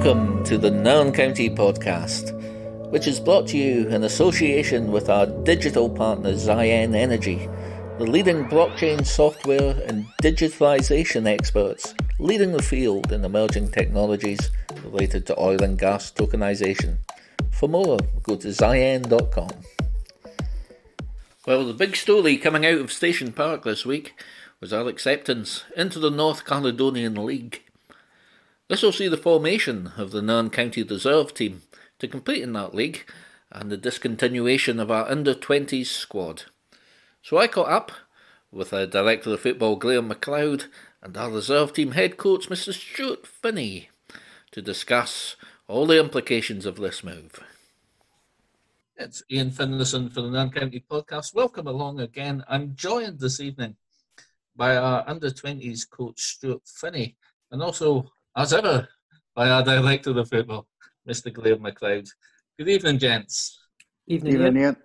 Welcome to the Nairn County podcast, which is brought to you in association with our digital partner Ziyen Energy, the leading blockchain software and digitalisation experts leading the field in emerging technologies related to oil and gas tokenisation. For more, go to ziyen.com. Well, the big story coming out of Station Park this week was our acceptance into the North Caledonian League. This will see the formation of the Nairn County Reserve team to compete in that league and the discontinuation of our under-20s squad. So I caught up with our Director of Football Graham McLeod and our reserve team head coach Mr Stuart Finney to discuss all the implications of this move. It's Ian Finlayson for the Nairn County podcast. Welcome along again. I'm joined this evening by our under-20s coach Stuart Finney and also, as ever, by our Director of Football, Mr Graham McLeod. Good evening, gents. Evening, Ian.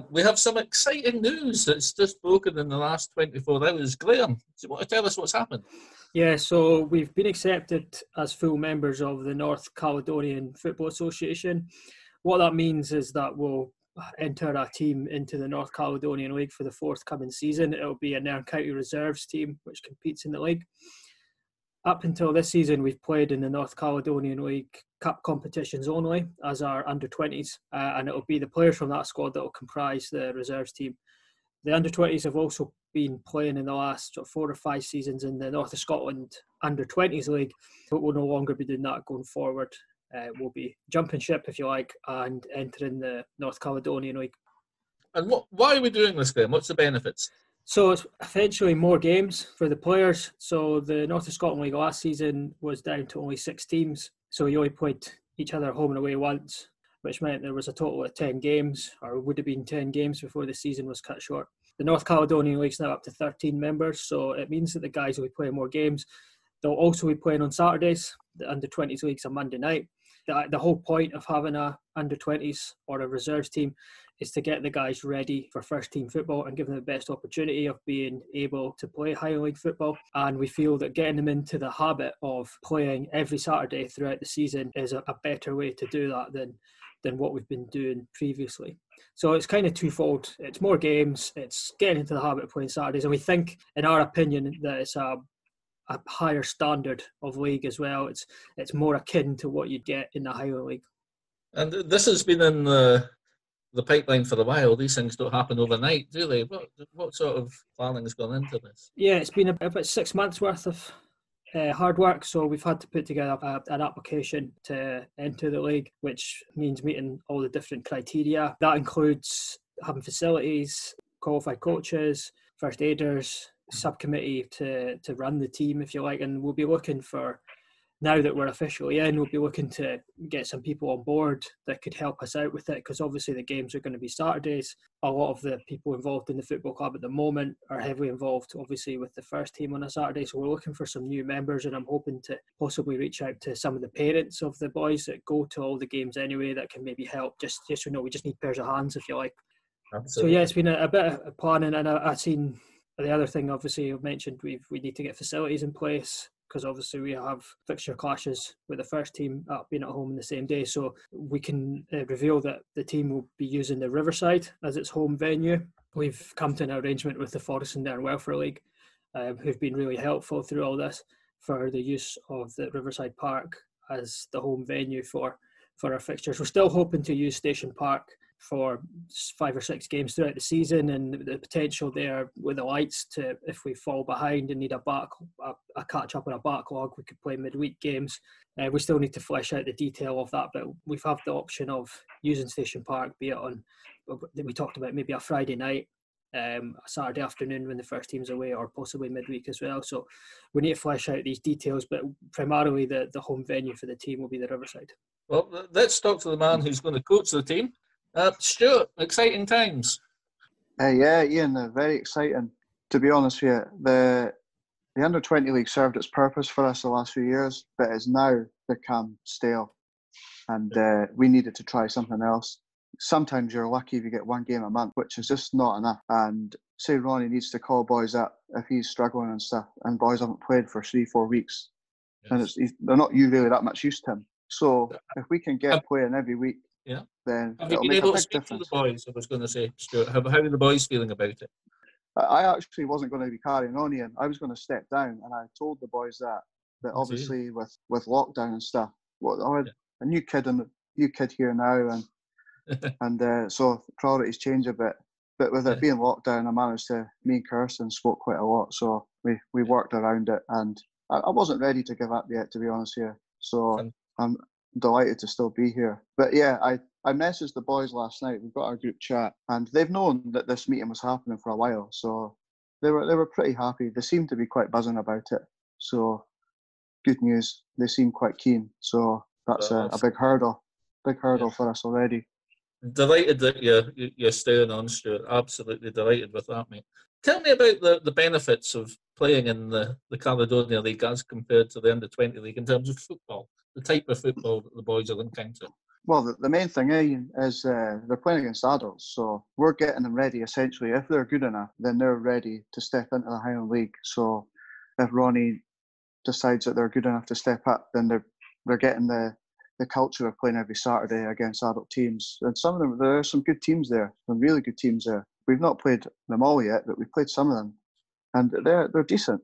We have some exciting news that's just broken in the last 24 hours. Graham, do you want to tell us what's happened? Yeah, so we've been accepted as full members of the North Caledonian Football Association. What that means is that we'll enter a team into the North Caledonian League for the forthcoming season. It'll be a Nairn County Reserves team which competes in the league. Up until this season, we've played in the North Caledonian League Cup competitions only as our under-20s, and it'll be the players from that squad that will comprise the reserves team. The under-20s have also been playing in the last 4 or 5 seasons in the North of Scotland under-20s league, but we'll no longer be doing that going forward. We'll be jumping ship, if you like, and entering the North Caledonian League. And why are we doing this, Graham? What's the benefits? So it's eventually more games for the players. So the North of Scotland League last season was down to only 6 teams. So you only played each other home and away once, which meant there was a total of 10 games, or would have been 10 games before the season was cut short. The North Caledonian League's now up to 13 members, so it means that the guys will be playing more games. They'll also be playing on Saturdays. The under-20s league's a Monday night. The whole point of having a under-20s or a reserves team is to get the guys ready for first-team football and give them the best opportunity of being able to play higher league football. And we feel that getting them into the habit of playing every Saturday throughout the season is a better way to do that than what we've been doing previously. So it's kind of twofold. It's more games, it's getting into the habit of playing Saturdays, and we think, in our opinion, that it's a higher standard of league as well. It's more akin to what you'd get in the higher league. And this has been in the pipeline for a while. These things don't happen overnight, do they? What sort of planning has gone into this? Yeah, it's been about 6 months worth of hard work. So we've had to put together an application to enter the league, which means meeting all the different criteria. That includes having facilities, qualified coaches, first aiders, subcommittee to run the team, if you like. And we'll be looking for, now that we're officially in, we'll be looking to get some people on board that could help us out with it, because obviously the games are going to be Saturdays. A lot of the people involved in the football club at the moment are heavily involved, obviously, with the first team on a Saturday. So we're looking for some new members, and I'm hoping to possibly reach out to some of the parents of the boys that go to all the games anyway that can maybe help. Just we just need pairs of hands, if you like. Absolutely. So yeah, it's been a bit of planning, and I've seen the other thing, obviously, I've mentioned we need to get facilities in place, because obviously we have fixture clashes with the first team being at home on the same day. So we can reveal that the team will be using the Riverside as its home venue. We've come to an arrangement with the Forest and Nairn Welfare League, who've been really helpful through all this, for the use of the Riverside Park as the home venue for our fixtures. We're still hoping to use Station Park for 5 or 6 games throughout the season, and the potential there with the lights to, if we fall behind and need a catch up on a backlog, we could play midweek games. We still need to flesh out the detail of that, but we've had the option of using Station Park, be it on, we talked about maybe a Friday night, a Saturday afternoon when the first team's away, or possibly midweek as well. So we need to flesh out these details, but primarily the home venue for the team will be the Riverside. Well, let's talk to the man who's going to coach the team. Stuart, exciting times. Yeah, Ian, very exciting. To be honest with you, the under-20 league served its purpose for us the last few years, but has now become stale, and we needed to try something else. Sometimes you're lucky if you get 1 game a month, which is just not enough. And say Ronnie needs to call boys up if he's struggling and stuff, and boys haven't played for 3-4 weeks. and they're not really that much used to him. So if we can get playing every week, then have you it'll been make able a to big speak difference. to the boys? I was going to say, Stuart, how are the boys feeling about it? I actually wasn't going to be carrying on, Ian. I was going to step down, and I told the boys that obviously with lockdown and stuff, I had a new kid here now, and so priorities change a bit. But with it being lockdown, me and Kirsten spoke quite a lot, so we worked around it, and I wasn't ready to give up yet, to be honest here. So I'm delighted to still be here. But yeah, I messaged the boys last night. We've got our group chat, and they've known that this meeting was happening for a while, so they were pretty happy. They seemed to be quite buzzing about it. So good news. They seem quite keen. So that's a big hurdle for us already. Delighted that you're staying on, Stuart. Absolutely delighted with that, mate. Tell me about the benefits of playing in the Caledonian League as compared to the Under-20 League in terms of football, the type of football that the boys will encounter. Well, the main thing is they're playing against adults, so we're getting them ready, essentially. If they're good enough, then they're ready to step into the Highland League. So if Ronnie decides that they're good enough to step up, then they're getting the culture of playing every Saturday against adult teams. And some of them, there are some good teams there, some really good teams there. We've not played them all yet, but we've played some of them. And they're decent.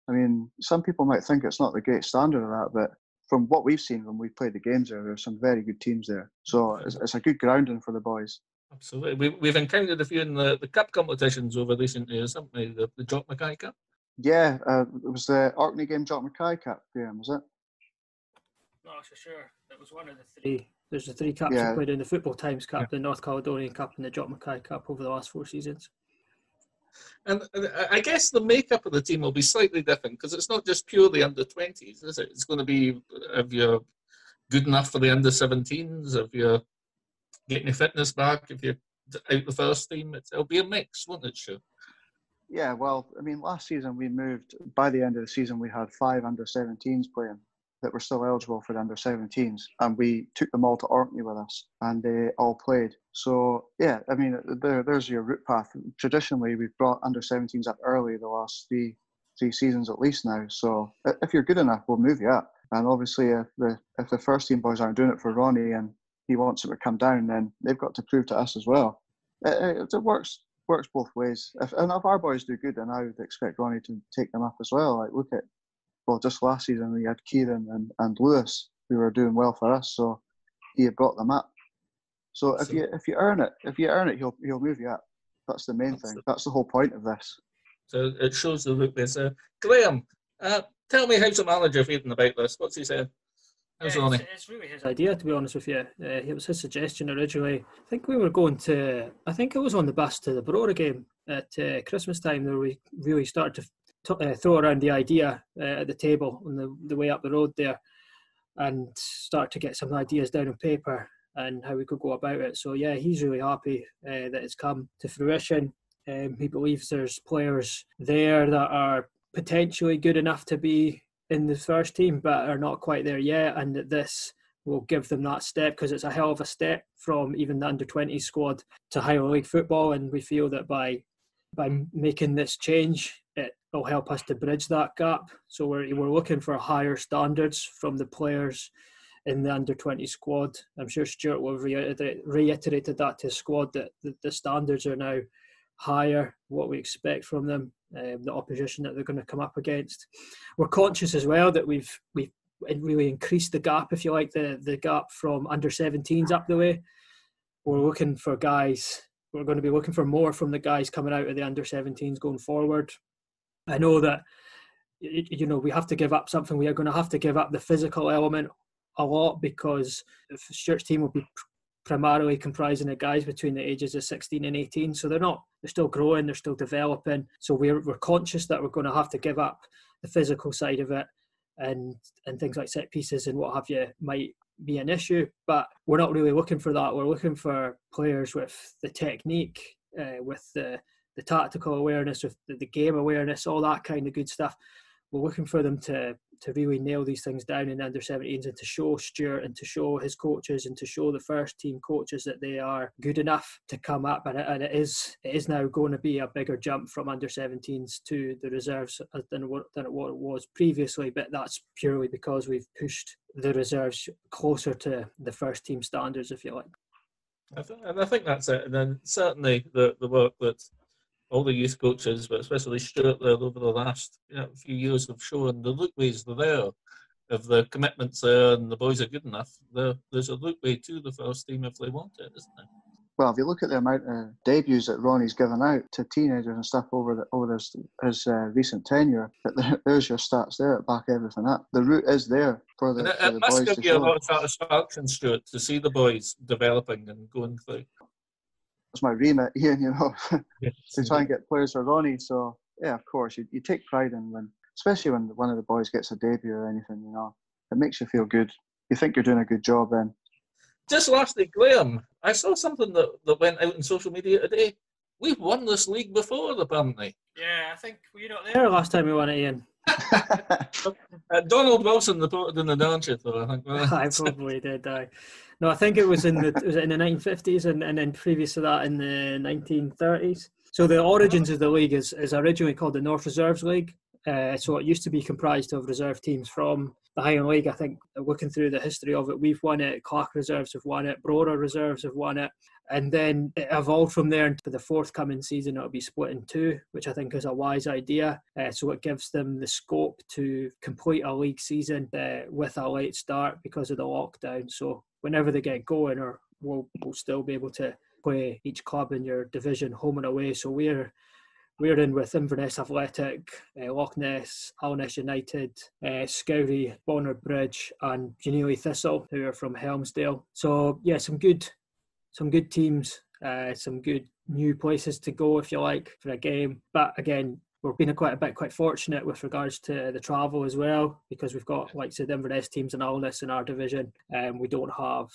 I mean, some people might think it's not the great standard of that, but from what we've seen when we played the games there are some very good teams there. So it's a good grounding for the boys. Absolutely. We've encountered a few in the cup competitions over recent years, haven't we? The Jock Mackay Cup? Yeah, it was the Orkney game Jock Mackay Cup, Graham, was it? Not so sure. It was one of the three. There's the three cups we played in: the Football Times Cup, the North Caledonian Cup, and the Jock Mackay Cup over the last 4 seasons. And I guess the makeup of the team will be slightly different because it's not just purely under-20s, is it? It's going to be if you're good enough for the under-17s, if you're getting your fitness back, if you're out the first team. It'll be a mix, won't it, Stu? Yeah, well, I mean, last season by the end of the season, we had 5 under-17s playing that were still eligible for the under-17s, and we took them all to Orkney with us, and they all played. So, yeah, I mean, there's your route path. Traditionally, we've brought under-17s up early the last three seasons at least now. So, if you're good enough, we'll move you up. And obviously, if the first team boys aren't doing it for Ronnie and he wants them to come down, then they've got to prove to us as well. It works both ways. If our boys do good, then I would expect Ronnie to take them up as well. Like, look at, well, just last season we had Kieran and Lewis who were doing well for us, so he had brought them up. So if you earn it, he'll move you up. That's the main thing. That's the whole point of this. So it shows the look there. Graham, tell me how's the manager feeling about this? What's he saying? How's Ronnie? It's really his idea, to be honest with you. It was his suggestion originally. I think we were going to, I think it was on the bus to the Barora game at Christmas time that we really started to throw around the idea at the table on the way up the road there and start to get some ideas down on paper and how we could go about it. So yeah, he's really happy that it's come to fruition. He believes there's players there that are potentially good enough to be in the first team but are not quite there yet, and that this will give them that step, because it's a hell of a step from even the under-20 squad to Highland League football, and we feel that by making this change it will help us to bridge that gap. So we're looking for higher standards from the players in the under-20 squad. I'm sure Stuart will have reiterated that to his squad, that the standards are now higher, what we expect from them, the opposition that they're going to come up against. We're conscious as well that we've really increased the gap, if you like, the gap from under-17s up the way. We're looking for guys, we're going to be looking for more from the guys coming out of the under-17s going forward. I know that, you know, we have to give up something. We are going to have to give up the physical element a lot, because the Stuart's team will be primarily comprising of guys between the ages of 16 and 18, so they're still growing, they're still developing. So we're conscious that we're going to have to give up the physical side of it, and things like set pieces and what have you might be an issue, but we're not really looking for that. We're looking for players with the technique, with the tactical awareness, with the game awareness, all that kind of good stuff. we're looking for them to really nail these things down in the under-17s, and to show Stuart and to show his coaches and to show the first team coaches that they are good enough to come up. And it is now going to be a bigger jump from under-17s to the reserves than what it was previously, but that's purely because we've pushed the reserves closer to the first team standards, if you like. I think that's it. And then certainly the work that all the youth coaches, but especially Stuart there over the last few years have shown, the lookways are there. If the commitment's there and the boys are good enough, there's a lookaway to the first team if they want it, isn't there? Well, if you look at the amount of debuts that Ronnie's given out to teenagers and stuff over his recent tenure, there's your stats there to back everything up. The route is there for the boys to show. It must give you a lot of satisfaction, Stuart, to see the boys developing and going through. That's my remit, Ian, Yes, to try and get players for Ronnie. So, yeah, of course, you take pride in especially when one of the boys gets a debut or anything, it makes you feel good. You think you're doing a good job then. Just lastly, Graham, I saw something that went out on social media today. We've won this league before, apparently. Yeah, I think, were you not there last time we won it, Ian? Donald Wilson reported in the Darnshire, though, I think. I probably did. No, I think it was in the 1950s and then previous to that in the 1930s. So the origins of the league is originally called the North Reserves League. So it used to be comprised of reserve teams from the Highland League. I think looking through the history of it, we've won it, Clark Reserves have won it, Brora Reserves have won it, and then it evolved from there. For the forthcoming season, it'll be split in two, which I think is a wise idea. So it gives them the scope to complete a league season with a late start because of the lockdown. So whenever they get going, or we'll still be able to play each club in your division home and away. So we're in with Inverness Athletic, Loch Ness, Alness United, Scourie, Bonner Bridge and Genealy Thistle, who are from Helmsdale. So yeah, some good teams, some good new places to go, if you like, for a game. But again, we're being quite fortunate with regards to the travel as well, because we've got, like I said, Inverness teams and Alness in our division, and we don't have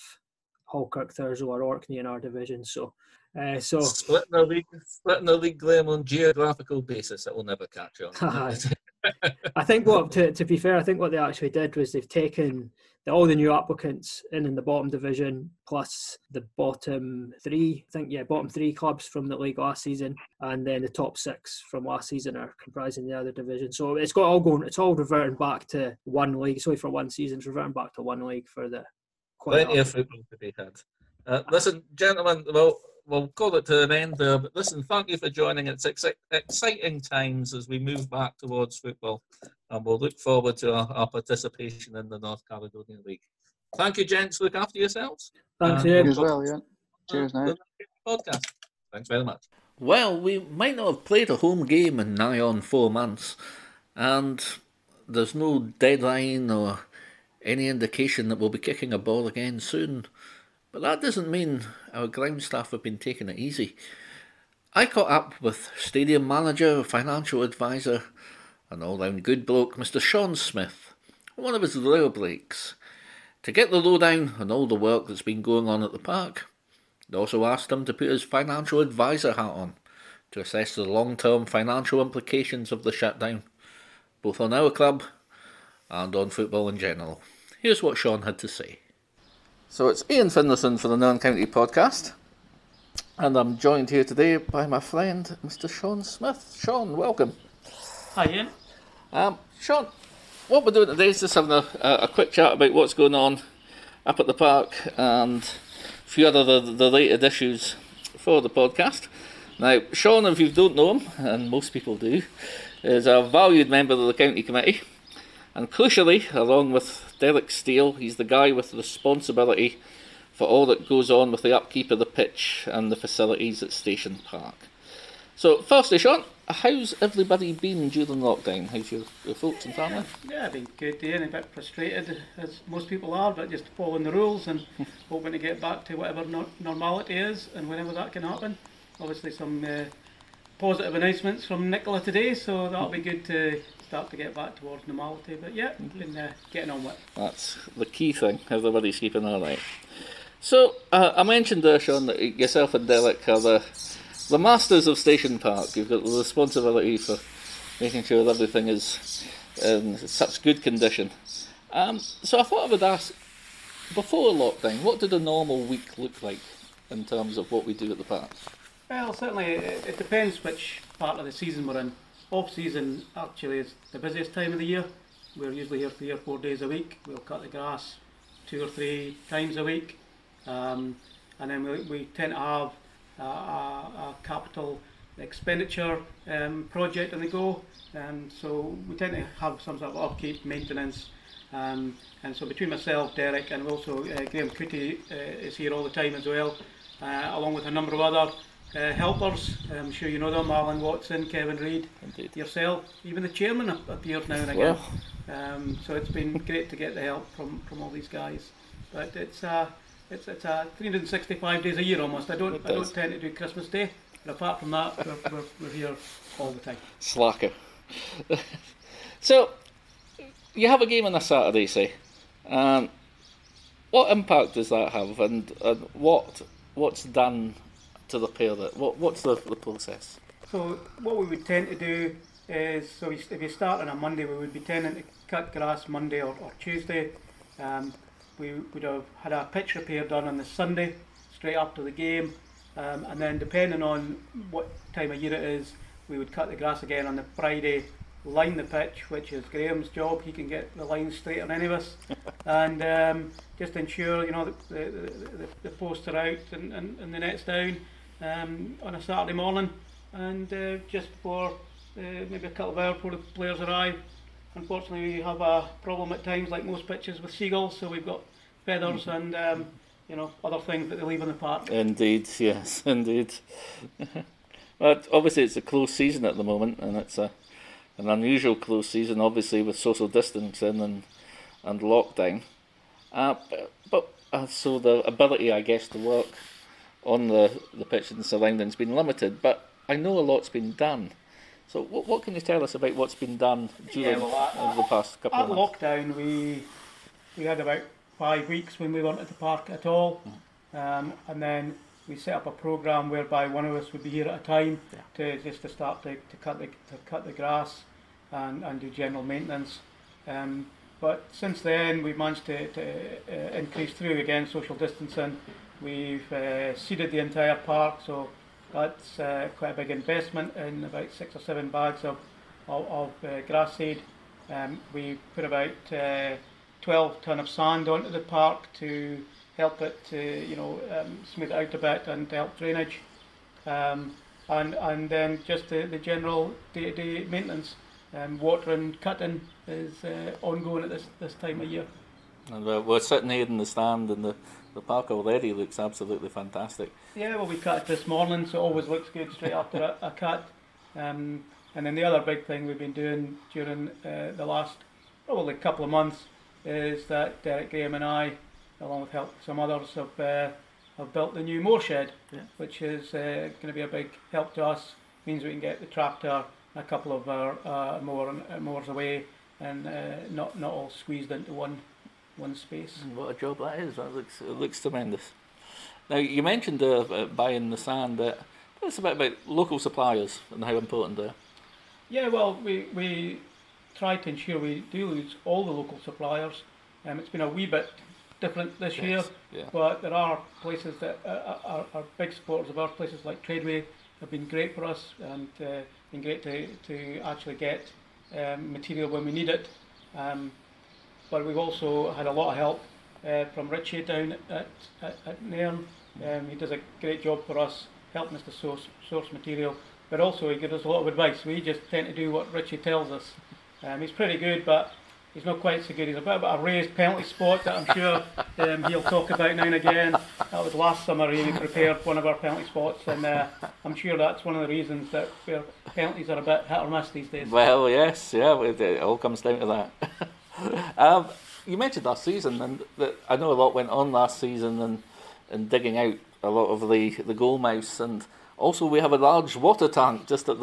Falkirk, Thurso or Orkney in our division. So splitting the league, Graham, on geographical basis, it will never catch on. I think to be fair, I think what they actually did was they've taken all the new applicants in the bottom division, plus the bottom three clubs from the league last season, and then the top six from last season are comprising the other division. So it's all reverting back to one league. Sorry, for one season, it's reverting back to one league for the plenty of football to be had. Listen, gentlemen, we'll call it to an end there, but listen, thank you for joining. It's exciting times as we move back towards football, and we'll look forward to our participation in the North Caledonian League. Thank you, gents. Look after yourselves. Thanks, you as well, yeah. Cheers, now. Podcast. Thanks very much. Well, we might not have played a home game in nigh on 4 months, and there's no deadline or any indication that we'll be kicking a ball again soon. But that doesn't mean our ground staff have been taking it easy. I caught up with stadium manager, financial advisor, and all-round good bloke, Mr. Sean Smith, one of his rare breaks, to get the lowdown on all the work that's been going on at the park. I also asked him to put his financial advisor hat on to assess the long-term financial implications of the shutdown, both on our club and on football in general. Here's what Sean had to say. So it's Ian Finlayson for the Non-County Podcast, and I'm joined here today by my friend, Mr. Sean Smith. Sean, welcome. Hi, Ian. Sean, what we're doing today is just having a quick chat about what's going on up at the park and a few other the related issues for the podcast. Now, Sean, if you don't know him, and most people do, is a valued member of the county committee. And crucially, along with Derek Steele, he's the guy with responsibility for all that goes on with the upkeep of the pitch and the facilities at Station Park. So, firstly, Sean, how's everybody been during lockdown? How's your folks and family? Yeah, I've been good, Ian. A bit frustrated, as most people are, but just following the rules and hoping to get back to whatever normality is and whenever that can happen. Obviously, some positive announcements from Nicola today, so that'll be good to start to get back towards normality. But yeah, been getting on with it. That's the key thing. Everybody's keeping all right. So, I mentioned there, Sean, that yourself and Derek are the masters of Station Park. You've got the responsibility for making sure everything is in such good condition. So I thought I would ask, before lockdown, what did a normal week look like in terms of what we do at the park? Well, certainly it depends which part of the season we're in. Off-season actually is the busiest time of the year. We're usually here 3 or 4 days a week. We'll cut the grass 2 or 3 times a week. And then we tend to have a capital expenditure project on the go. So we tend to have some sort of upkeep, maintenance. And so between myself, Derek, and also Graham Cootie is here all the time as well, along with a number of other helpers. I'm sure you know them: Alan Watson, Kevin Reid, Indeed. yourself. Even the chairman appears now and again. So it's been great to get the help from all these guys. But it's 365 days a year almost. I don't tend to do Christmas Day, but apart from that, we're here all the time. Slacker. So you have a game on a Saturday, say. What impact does that have, and what's done to repair that? What's the process? So what we would tend to do is, so if you start on a Monday, we would be tending to cut grass Monday or Tuesday. We would have had a pitch repair done on the Sunday, straight after the game, and then depending on what time of year it is, we would cut the grass again on the Friday, line the pitch, which is Graham's job. He can get the line straighter than any of us, and just ensure the posts are out and the net's down on a Saturday morning, and just before maybe a couple of hours before the players arrive. Unfortunately, we have a problem at times, like most pitches, with seagulls, so we've got feathers and other things that they leave in the park. Indeed, yes, indeed. But obviously it's a close season at the moment, and it's an unusual close season, obviously, with social distancing and lockdown. So the ability, I guess, to work on the pitch and the surroundings has been limited, but I know a lot's been done. So what can you tell us about what's been done during over the past couple of months? At lockdown, we had about 5 weeks when we weren't at the park at all, and then we set up a programme whereby one of us would be here at a time to start to cut the grass and do general maintenance. But since then, we've managed to increase through again social distancing. We've seeded the entire park, so that's quite a big investment in about 6 or 7 bags of grass seed. We put about 12 tonne of sand onto the park to help it smooth it out a bit and to help drainage. And then just the general day-to-day maintenance. Watering, cutting is ongoing at this time of year. And we're sitting here in the stand, and the park already looks absolutely fantastic. Yeah, well, we cut it this morning, so it always looks good straight after a cut. And then the other big thing we've been doing during the last probably couple of months is that Derek, Graham and I, along with help some others, have built the new moor shed, which is going to be a big help to us. Means we can get the tractor a couple of our moors away and not all squeezed into one space. What a job that is! It looks tremendous. Now you mentioned buying the sand. Tell us about local suppliers and how important they are. Yeah, well, we try to ensure we do use all the local suppliers. It's been a wee bit different this year, but there are places that are big supporters of ours. Places like Tradeway have been great for us, and been great to actually get material when we need it. But we've also had a lot of help from Richie down at Nairn. He does a great job for us, helping us to source material, but also he gives us a lot of advice. We just tend to do what Richie tells us. He's pretty good, but he's not quite so good. He's a bit of a raised penalty spot that I'm sure he'll talk about now and again. That was last summer. He prepared one of our penalty spots, and I'm sure that's one of the reasons that where penalties are a bit hit or miss these days. Well, yes, it all comes down to that. You mentioned last season, and I know a lot went on last season and digging out a lot of the goal mouse, and also we have a large water tank just at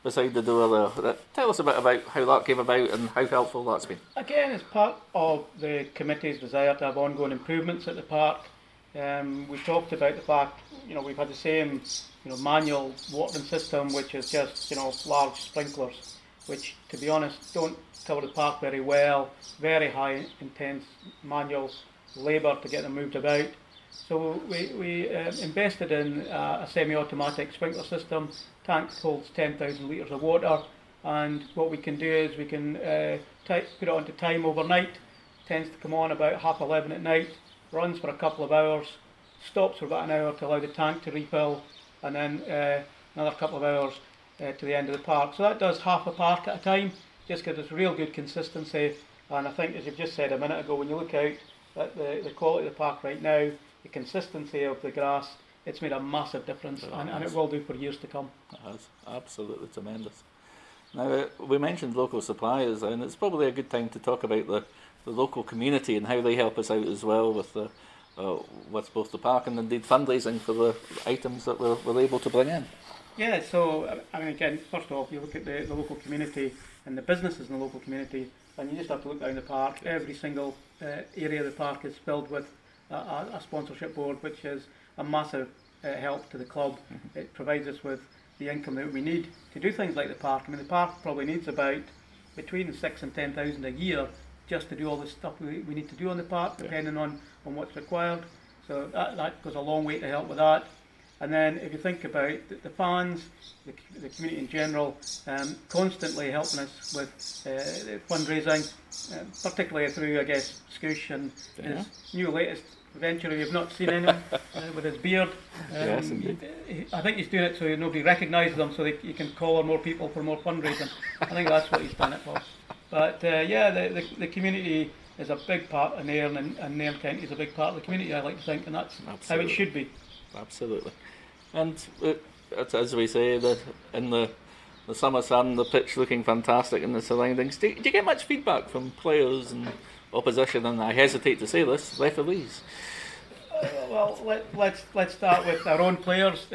beside the door there. Tell us a bit about how that came about and how helpful that's been. Again, as part of the committee's desire to have ongoing improvements at the park, we talked about the fact, we've had the same, manual watering system, which is just, large sprinklers. which, to be honest, don't cover the park very well. Very high, intense manual labour to get them moved about. So we invested in a semi-automatic sprinkler system. Tank holds 10,000 litres of water, and what we can do is we can put it onto time overnight. Tends to come on about 11:30 at night, runs for a couple of hours, stops for about an hour to allow the tank to refill, and then another couple of hours to the end of the park. So that does half a park at a time, just gives us real good consistency. And I think, as you've just said a minute ago, when you look out at the quality of the park right now, the consistency of the grass, it's made a massive difference, and it will do for years to come. It has, absolutely tremendous. Now, we mentioned local suppliers, and it's probably a good time to talk about the local community and how they help us out as well with both the park and indeed fundraising for the items that we're able to bring in. Yeah, so I mean, again, first of all, you look at the local community and the businesses in the local community, and you just have to look down the park. Every single area of the park is filled with a sponsorship board, which is a massive help to the club. Mm-hmm. It provides us with the income that we need to do things like the park. I mean, the park probably needs about between 6,000 and 10,000 a year just to do all the stuff we need to do on the park, depending on what's required. So that goes a long way to help with that. And then if you think about the fans, the community in general, constantly helping us with fundraising, particularly through, I guess, Scoosh and his new latest venture. You've not seen him with his beard. Yes, indeed. I think he's doing it so nobody recognises him, so he can call on more people for more fundraising. I think that's what he's done it for. But the community is a big part of Nairn, and Nairn County is a big part of the community, I like to think, and that's how it should be. Absolutely. And as we say, in the summer sun, the pitch looking fantastic in the surroundings. Do you get much feedback from players and opposition, and I hesitate to say this, referees? Well, let's start with our own players.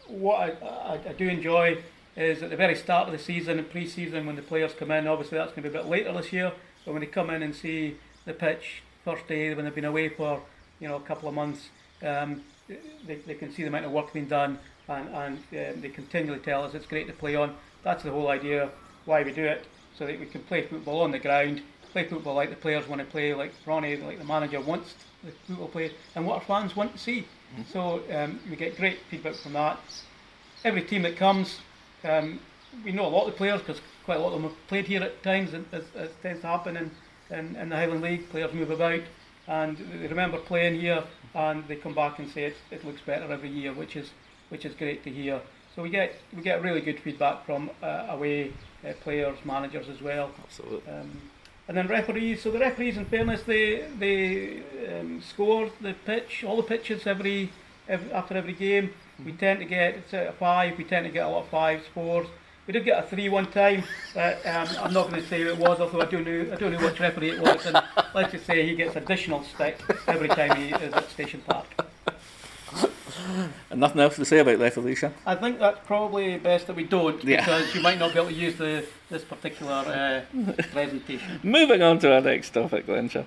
What I do enjoy is at the very start of the season and pre-season, when the players come in, obviously that's going to be a bit later this year, but when they come in and see the pitch first day, when they've been away for a couple of months, they can see the amount of work being done, and they continually tell us it's great to play on. That's the whole idea why we do it, so that we can play football on the ground, play football like the players want to play, like Ronnie, like the manager wants the football play, and what our fans want to see. Mm-hmm. So we get great feedback from that. Every team that comes, we know a lot of the players because quite a lot of them have played here at times, as tends to happen in the Highland League. Players move about and they remember playing here, and they come back and say it looks better every year, which is great to hear. So we get really good feedback from away players, managers as well. Absolutely. And then referees. So the referees, in fairness, they score the pitch, all the pitches after every game. We tend to get, it's out of 5, we tend to get a lot of 5s, 4s. We did get a 3 one time. I'm not going to say who it was, although I don't know which referee it was. And let's just say he gets additional stick every time he is at Station Park. And nothing else to say about referees, Sean? I think that's probably best that we don't, because you might not be able to use this particular presentation. Moving on to our next topic then, Sean.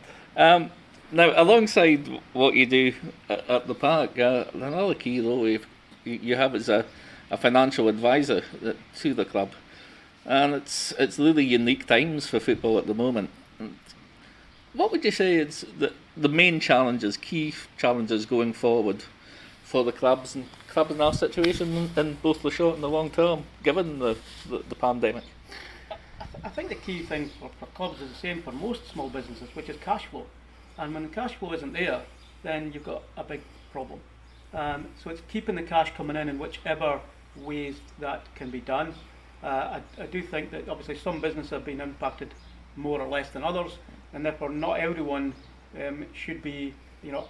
Now, alongside what you do at the park, another key role you have is a financial advisor to the club, and it's really unique times for football at the moment. And what would you say is the main challenges, key challenges going forward for the clubs in our situation in both the short and the long term, given the pandemic? I think the key thing for clubs is the same for most small businesses, which is cash flow. And when the cash flow isn't there, then you've got a big problem. So it's keeping the cash coming in whichever ways that can be done. I do think that obviously some businesses have been impacted more or less than others, and therefore not everyone should be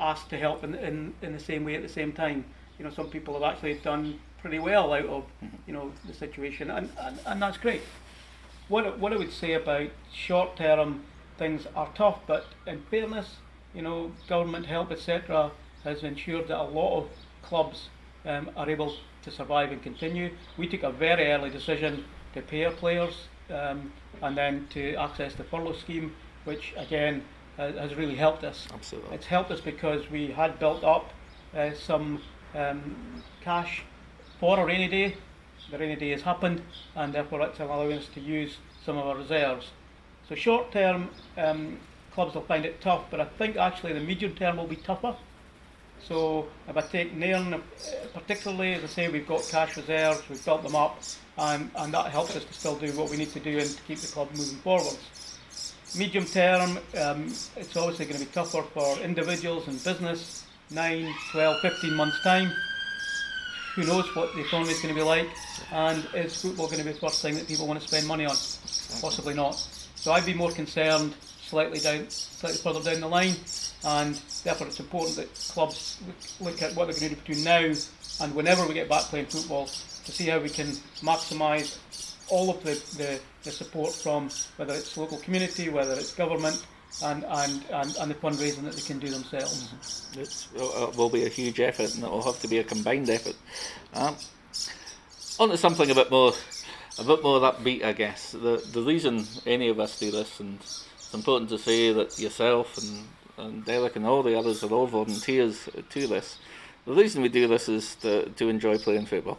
asked to help in the same way at the same time. Some people have actually done pretty well out of the situation, and that's great. What I would say about short term things are tough, but in fairness, government help, etc., has ensured that a lot of clubs are able to survive and continue. We took a very early decision to pay our players and then to access the furlough scheme, which again has really helped us. Absolutely. It's helped us because we had built up some cash for a rainy day, the rainy day has happened, and therefore it's allowing us to use some of our reserves. So short term, clubs will find it tough, but I think actually the medium term will be tougher. So if I take Nairn particularly, as I say, we've got cash reserves, we've built them up, and that helps us to still do what we need to do and to keep the club moving forwards. Medium term, it's obviously going to be tougher for individuals and business. 9, 12, 15 months time. Who knows what the economy is going to be like, and is football going to be the first thing that people want to spend money on? Possibly not. So I'd be more concerned slightly further down the line, and therefore it's important that clubs look at what they're going to do between now and whenever we get back playing football, to see how we can maximise all of the support from whether it's local community, whether it's government, and the fundraising that they can do themselves. It will be a huge effort, and it will have to be a combined effort. On to something a bit more upbeat, I guess. The reason any of us do this, and it's important to say that yourself and Derek and all the others are all volunteers to this. The reason we do this is to enjoy playing football.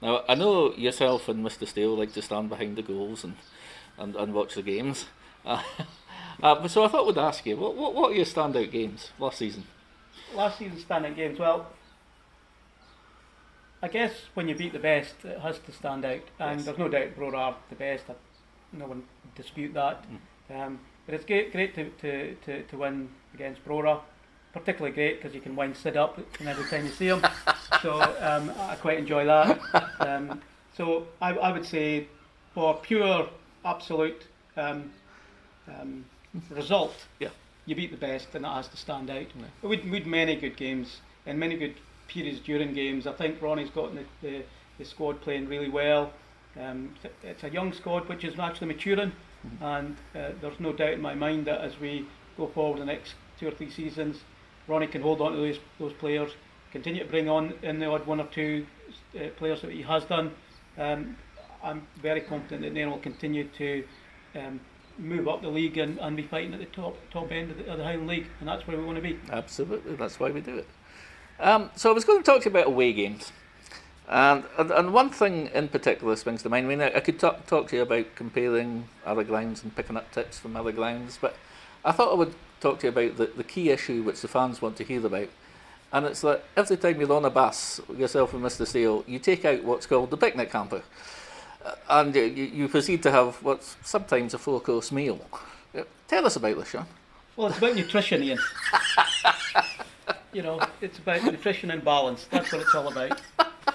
Now, I know yourself and Mr. Steele like to stand behind the goals and watch the games. So I thought we'd ask you, what are your standout games last season? Last season's standout games, well, I guess when you beat the best, it has to stand out, and yes. There's no doubt Brora are the best. No one would dispute that. But it's great to win against Brora. Particularly great because you can wind Sid up every time you see him. So I quite enjoy that. So I would say for pure, absolute result, yeah, you beat the best, and that has to stand out. Yeah. But we'd many good games and many good periods during games. I think Ronnie's got the squad playing really well. It's a young squad which is actually maturing, and there's no doubt in my mind that as we go forward the next 2 or 3 seasons, Ronnie can hold on to those players, continue to bring on in the odd 1 or 2 players that he has done. I'm very confident that Nairn will continue to move up the league and be fighting at the top end of the Highland League, and that's where we want to be. Absolutely, that's why we do it. So I was going to talk to you about away games, and one thing in particular springs to mind. I mean, I could talk to you about comparing other grounds and picking up tips from other grounds, but I thought I would talk to you about the key issue which the fans want to hear about, and it's that every time you're on a bus, yourself and Mr. Steele, you take out what's called the picnic hamper. And you proceed to have what's sometimes a 4-course meal. Tell us about this, Sean. Well, it's about nutrition, Ian. It's about nutrition and balance. That's what it's all about.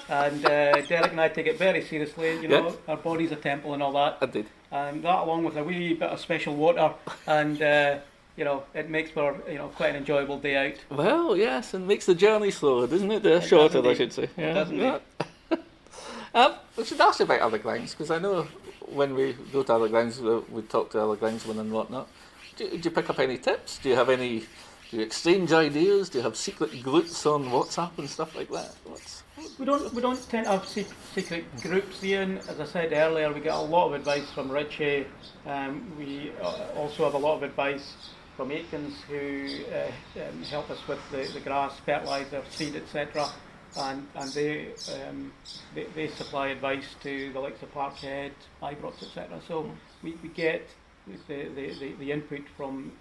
And Derek and I take it very seriously. Our body's a temple and all that. Indeed. And that, along with a wee bit of special water, and it makes for quite an enjoyable day out. Well, yes, and makes the journey slower, doesn't it? Shorter, I should say. Yeah, doesn't it? We should ask you about other grounds, because I know when we go to other grounds, we talk to other groundsmen and whatnot. Do you pick up any tips? Do you exchange ideas? Do you have secret groups on WhatsApp and stuff like that? We don't tend to have secret groups, Ian. As I said earlier, we get a lot of advice from Richie. We also have a lot of advice from Anchormen, who help us with the grass, fertiliser, seed, etc. And they supply advice to the likes of Parkhead, Ibrox, etc. So we get the input from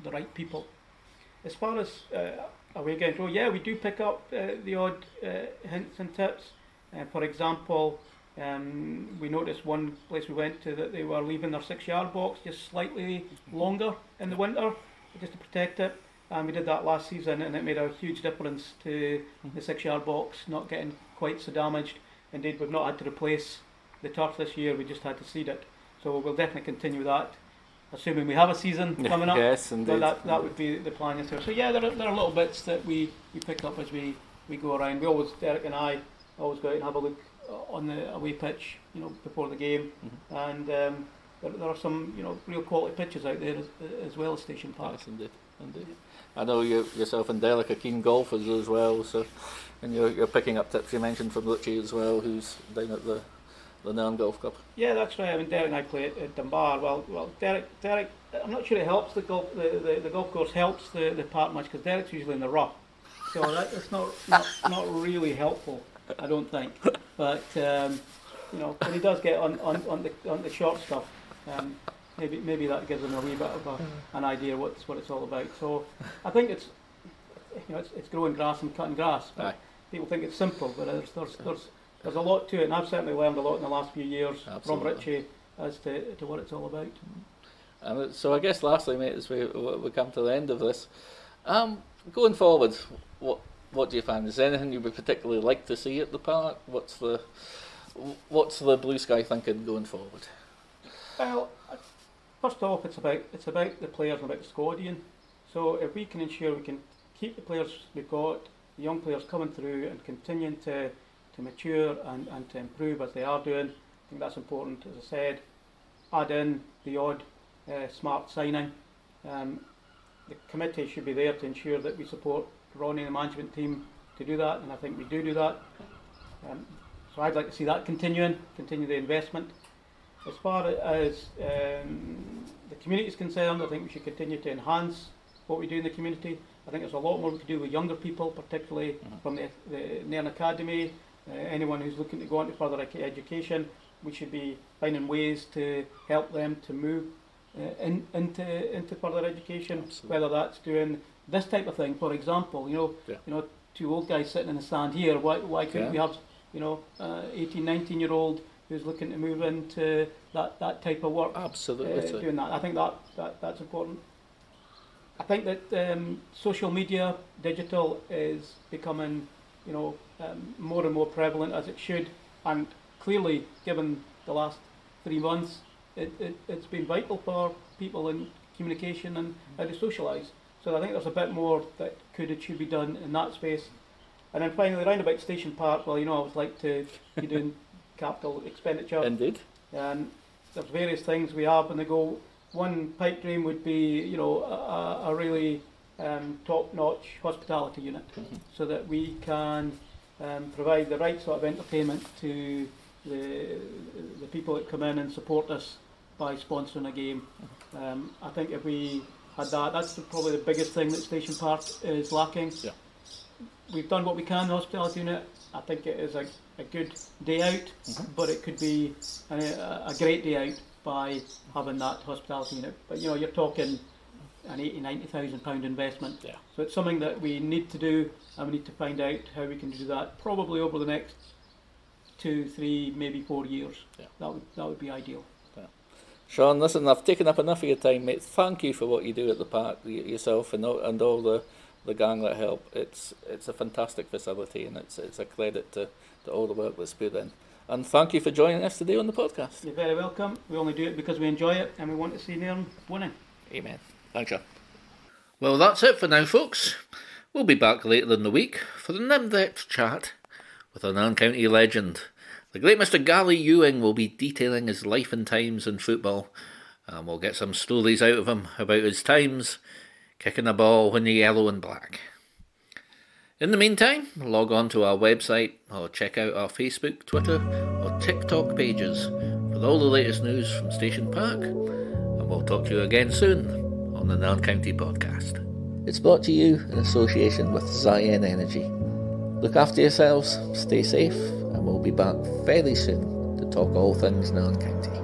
the right people. As far as away games go, yeah, we do pick up the odd hints and tips. For example, we noticed one place we went to that they were leaving their 6-yard box just slightly longer in the winter, just to protect it. And we did that last season, and it made a huge difference to the 6-yard box not getting quite so damaged. Indeed, we've not had to replace the turf this year, we just had to seed it. So we'll definitely continue that, assuming we have a season coming up. Yes, indeed. But that would be the plan. So yeah, there are little bits that we pick up as we go around. Derek and I always go out and have a look on the away pitch, before the game. And there are some, real quality pitches out there as well as Station Park. Yes, indeed. I know yourself and Derek are keen golfers as well, so and you're picking up tips. You mentioned from Richie as well, who's down at the Nairn Golf Club. Yeah, that's right. I mean, Derek and I play at Dunbar. Well, Derek, I'm not sure it helps the golf course helps the park much, because Derek's usually in the rough, so that's not really helpful. I don't think. But when he does get on the short stuff, maybe that gives him a wee bit of an idea what it's all about. So I think it's growing grass and cutting grass. But people think it's simple, but there's a lot to it, and I've certainly learned a lot in the last few years from Richie as to what it's all about. And so I guess lastly, mate, as we come to the end of this, going forward, what do you find? Is there anything you would particularly like to see at the park? What's the blue sky thinking going forward? Well, first off, it's about the players and about the squad, Ian. So if we can ensure we can keep the players we've got, the young players coming through and continuing to mature and to improve as they are doing, I think that's important. As I said, add in the odd smart signing. The committee should be there to ensure that we support Ronnie and the management team to do that, and I think we do that. So I'd like to see that continue the investment. As far as the community is concerned, I think we should continue to enhance what we do in the community. I think there's a lot more we can do with younger people, particularly from the Nairn Academy. Anyone who's looking to go on to further education, we should be finding ways to help them to move into further education. Absolutely. Whether that's doing this type of thing, for example, two old guys sitting in the stand here. Why couldn't we have 18, 19-year-old who's looking to move into that type of work? Absolutely. Doing that, I think that's important. I think that social media, digital, is becoming more and more prevalent, as it should, and clearly, given the last 3 months, it's been vital for people in communication and how to socialise. So I think there's a bit more that could and should be done in that space. And then finally, round about Station Park, well, I would like to be doing capital expenditure. Indeed. And there's various things we have on the go. One pipe dream would be, a really top-notch hospitality unit, so that we can provide the right sort of entertainment to the people that come in and support us by sponsoring a game. I think if we had that, that's probably the biggest thing that Station Park is lacking. Yeah. We've done what we can in the hospitality unit. I think it is a good day out, but it could be a great day out by having that hospitality unit. But you're talking an £80,000-90,000 investment. Yeah. So it's something that we need to do, and we need to find out how we can do that probably over the next 2, 3, maybe 4 years. Yeah. That would be ideal. Yeah. Sean, listen, I've taken up enough of your time, mate. Thank you for what you do at the park, yourself and all the gang that help. It's a fantastic facility, and it's a credit to all the work that's put in. And thank you for joining us today on the podcast. You're very welcome. We only do it because we enjoy it and we want to see Nairn winning. Amen. Thanks, Sean. Well, that's it for now, folks. We'll be back later in the week for an in-depth chat with a Nairn County legend. The great Mr. Gary Ewing will be detailing his life and times in football, and we'll get some stories out of him about his times kicking a ball when the yellow and black. In the meantime, log on to our website or check out our Facebook, Twitter or TikTok pages for all the latest news from Station Park, and we'll talk to you again soon on the Nairn County Podcast. It's brought to you in association with Ziyen Energy. Look after yourselves, stay safe, and we'll be back very soon to talk all things Nairn County.